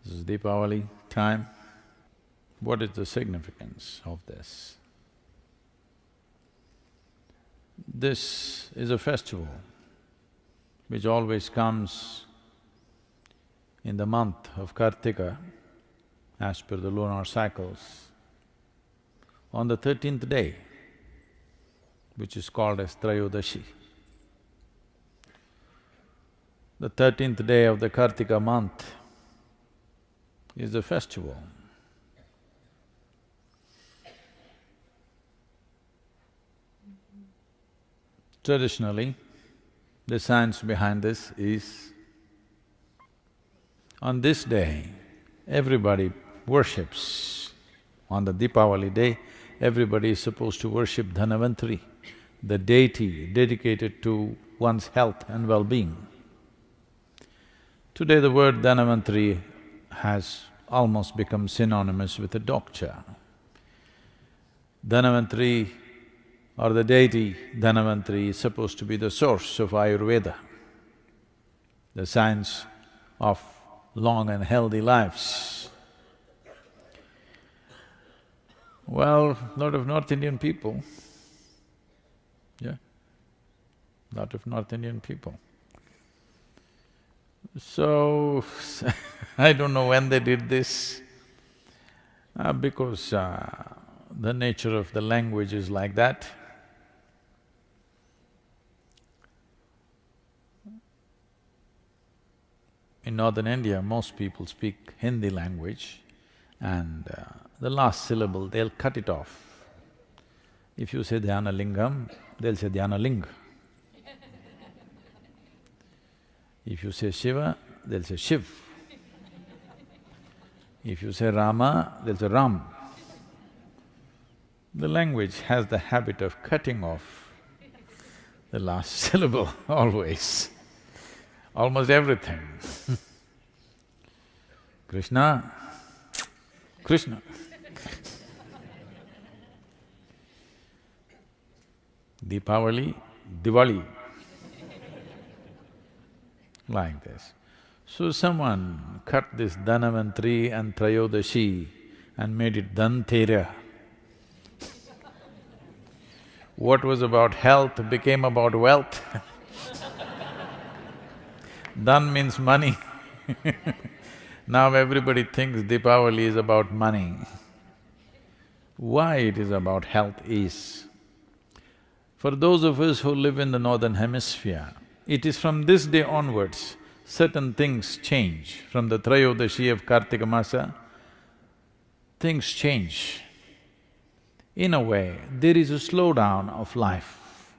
This is Diwali time. What is the significance of this? This is a festival which always comes in the month of Kartika, as per the lunar cycles, on the 13th day, which is called as Trayodashi. The 13th day of the Kartika month is the festival. Traditionally, the science behind this is, on this day, everybody worships. On the Deepavali day, everybody is supposed to worship Dhanavantari, the deity dedicated to one's health and well-being. Today the word Dhanavantari has almost become synonymous with a doctor. Dhanavantari or the deity Dhanavantari is supposed to be the source of Ayurveda, the science of long and healthy lives. Well, lot of North Indian people, lot of North Indian people. So, I don't know when they did this, because the nature of the language is like that. In northern India, most people speak Hindi language and the last syllable, they'll cut it off. If you say Dhyana Lingam, they'll say Dhyana Ling. If you say Shiva, they'll say Shiv. If you say Rama, they'll say Ram. The language has the habit of cutting off the last syllable always, almost everything. Krishna, Krishna. Deepavali, Diwali. Like this. So someone cut this Dhanavantari and Trayodashi and made it Dhantera. What was about health became about wealth. Dhan means money. Now everybody thinks Deepavali is about money. Why it is about health is, for those of us who live in the northern hemisphere, it is from this day onwards, certain things change. From the Trayodashi of Kartika Masa, things change. In a way, there is a slowdown of life.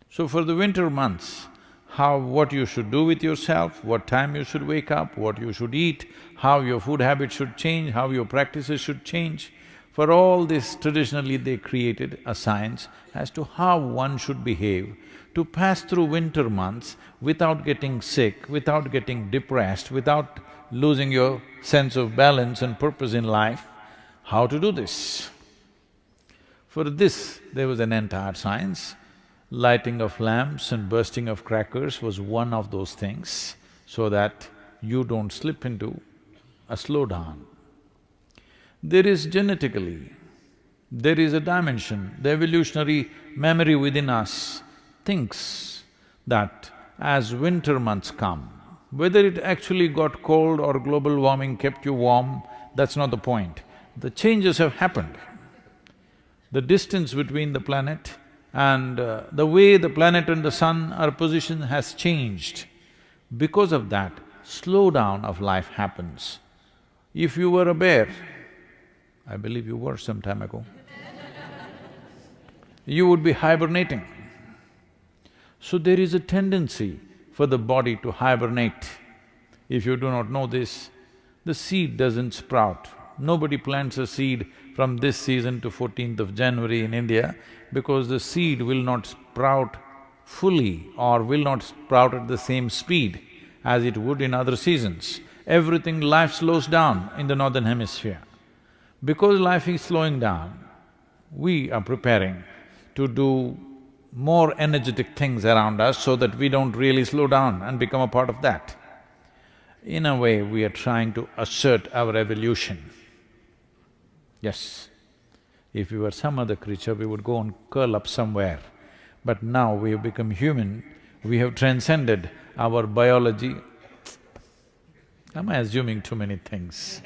So for the winter months, what you should do with yourself, what time you should wake up, what you should eat, how your food habits should change, how your practices should change, for all this traditionally they created a science as to how one should behave to pass through winter months without getting sick, without getting depressed, without losing your sense of balance and purpose in life. How to do this? For this, there was an entire science. Lighting of lamps and bursting of crackers was one of those things, so that you don't slip into a slowdown. There is genetically, there is a dimension, the evolutionary memory within us thinks that as winter months come, whether it actually got cold or global warming kept you warm, that's not the point. The changes have happened. The distance between the planet and the way the planet and the sun are positioned has changed. Because of that, slowdown of life happens. If you were a bear, I believe you were some time ago, you would be hibernating. So there is a tendency for the body to hibernate. If you do not know this, the seed doesn't sprout. Nobody plants a seed from this season to 14th of January in India, because the seed will not sprout fully or will not sprout at the same speed as it would in other seasons. Everything, life slows down in the northern hemisphere. Because life is slowing down, we are preparing to do more energetic things around us so that we don't really slow down and become a part of that. In a way, we are trying to assert our evolution. Yes, if we were some other creature, we would go and curl up somewhere. But now we have become human, we have transcended our biology. Am I assuming too many things?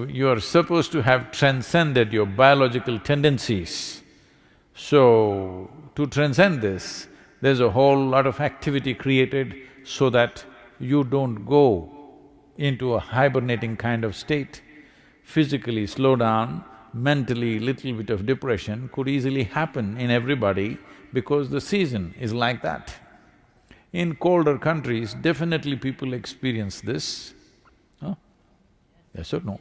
You are supposed to have transcended your biological tendencies. So, to transcend this, there's a whole lot of activity created so that you don't go into a hibernating kind of state. Physically slow down, mentally little bit of depression could easily happen in everybody because the season is like that. In colder countries, definitely people experience this. Huh? Yes or no?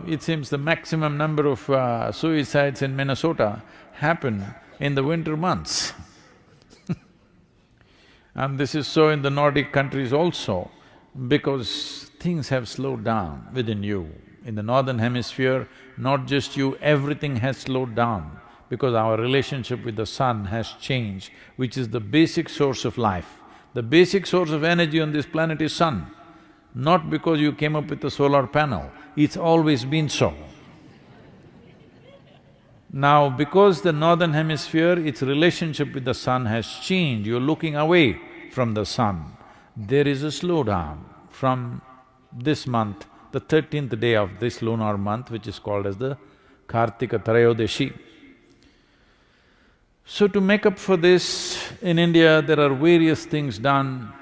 It seems the maximum number of suicides in Minnesota happen in the winter months. And this is so in the Nordic countries also, because things have slowed down within you. In the northern hemisphere, not just you, everything has slowed down because our relationship with the sun has changed, which is the basic source of life. The basic source of energy on this planet is sun, not because you came up with a solar panel, it's always been so. Now, because the northern hemisphere, its relationship with the sun has changed, you're looking away from the sun, there is a slowdown. From this month, the 13th day of this lunar month, which is called as the Kartika Trayodashi. So to make up for this, in India there are various things done.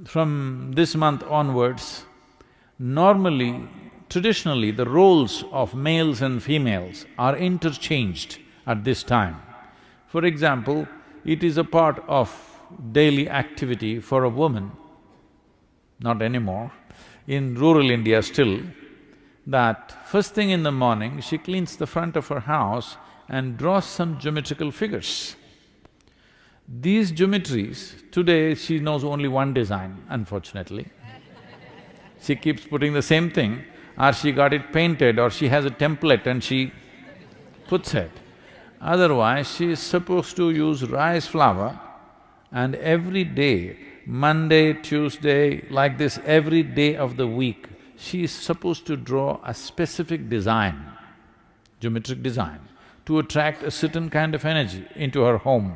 From this month onwards, normally, traditionally, the roles of males and females are interchanged at this time. For example, it is a part of daily activity for a woman, not anymore, in rural India still, that first thing in the morning, she cleans the front of her house and draws some geometrical figures. These geometries, today she knows only one design, unfortunately. She keeps putting the same thing, or she got it painted, or she has a template and she puts it. Otherwise, she is supposed to use rice flour, and every day, Monday, Tuesday, like this, every day of the week, she is supposed to draw a specific design, geometric design, to attract a certain kind of energy into her home.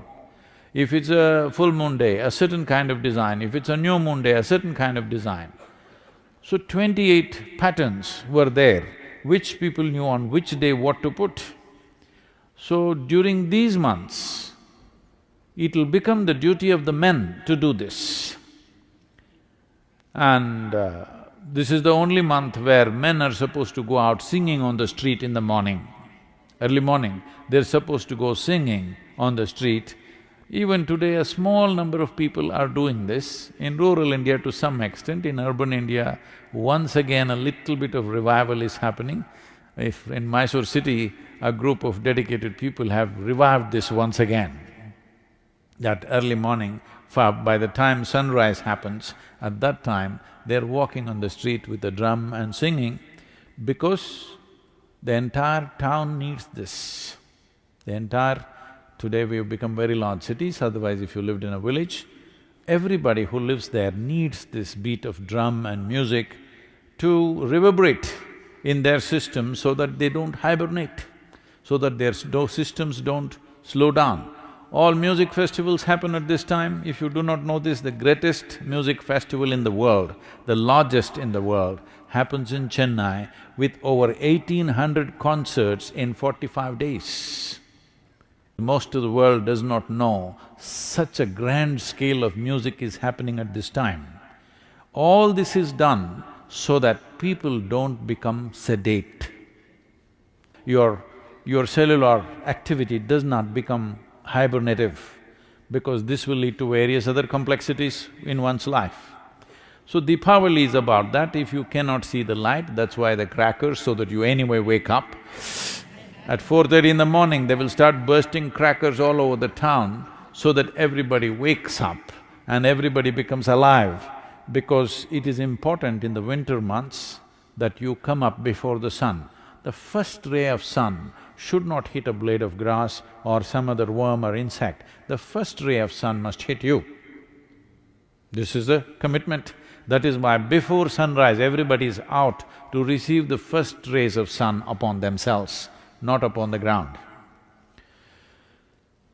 If it's a full moon day, a certain kind of design, if it's a new moon day, a certain kind of design. So 28 patterns were there, which people knew on which day what to put. So during these months, it'll become the duty of the men to do this. And this is the only month where men are supposed to go out singing on the street in the morning. Early morning, they're supposed to go singing on the street. Even today, a small number of people are doing this. In rural India to some extent, in urban India, once again a little bit of revival is happening. If in Mysore city, a group of dedicated people have revived this once again. That early morning, by the time sunrise happens, at that time, they're walking on the street with a drum and singing because the entire town needs this. Today we have become very large cities, otherwise if you lived in a village, everybody who lives there needs this beat of drum and music to reverberate in their system so that they don't hibernate, so that their systems don't slow down. All music festivals happen at this time. If you do not know this, the greatest music festival in the world, the largest in the world, happens in Chennai with over 1800 concerts in 45 days. Most of the world does not know such a grand scale of music is happening at this time. All this is done so that people don't become sedate. Your cellular activity does not become hibernative, because this will lead to various other complexities in one's life. So Deepavali is about that. If you cannot see the light, that's why the crackers, so that you anyway wake up. At 4:30 in the morning, they will start bursting crackers all over the town so that everybody wakes up and everybody becomes alive, because it is important in the winter months that you come up before the sun. the first ray of sun should not hit a blade of grass or some other worm or insect. The first ray of sun must hit you. This is a commitment. That is why before sunrise, everybody is out to receive the first rays of sun upon themselves, not upon the ground.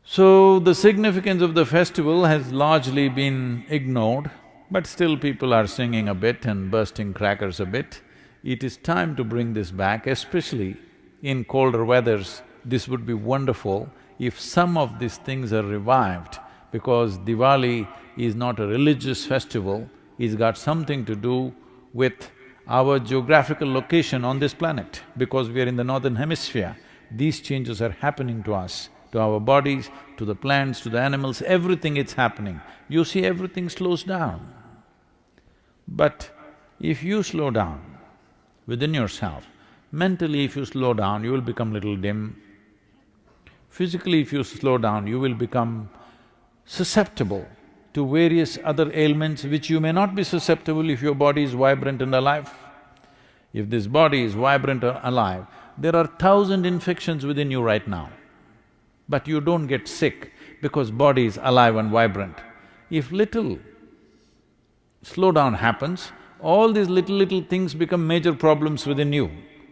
So, the significance of the festival has largely been ignored, but still people are singing a bit and bursting crackers a bit. It is time to bring this back, especially in colder weathers. This would be wonderful if some of these things are revived, because Diwali is not a religious festival, it's got something to do with our geographical location on this planet. Because we are in the northern hemisphere, these changes are happening to us, to our bodies, to the plants, to the animals, everything it's happening. You see, everything slows down. But if you slow down within yourself, mentally if you slow down, you will become little dim. Physically if you slow down, you will become susceptible to various other ailments which you may not be susceptible if your body is vibrant and alive. If this body is vibrant and alive, there are 1,000 infections within you right now, but you don't get sick because body is alive and vibrant. If little slowdown happens, all these little things become major problems within you.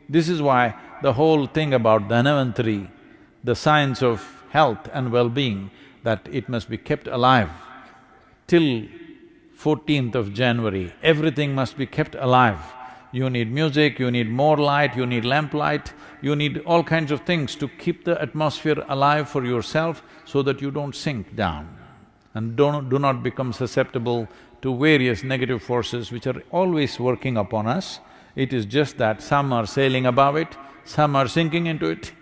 This is why the whole thing about Dhanavantari, the science of health and well-being, that it must be kept alive till 14th of January, everything must be kept alive. You need music, you need more light, you need lamplight, you need all kinds of things to keep the atmosphere alive for yourself so that you don't sink down and do not become susceptible to various negative forces which are always working upon us. It is just that some are sailing above it, some are sinking into it.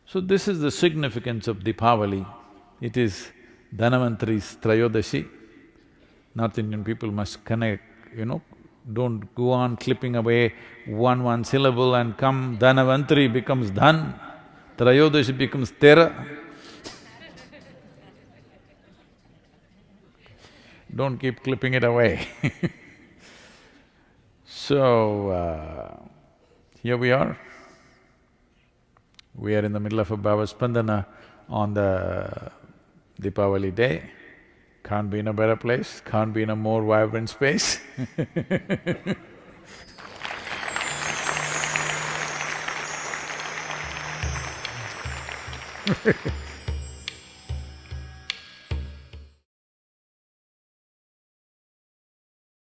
So this is the significance of Deepavali. It is Dhanavantari's Trayodashi. North Indian people must connect, don't go on clipping away one syllable and come Dhanavantari becomes Dhan, Trayodashi becomes Tera. Don't keep clipping it away. So, here we are. We are in the middle of a Bhava Spandana on the Deepavali day. Can't be in a better place, can't be in a more vibrant space.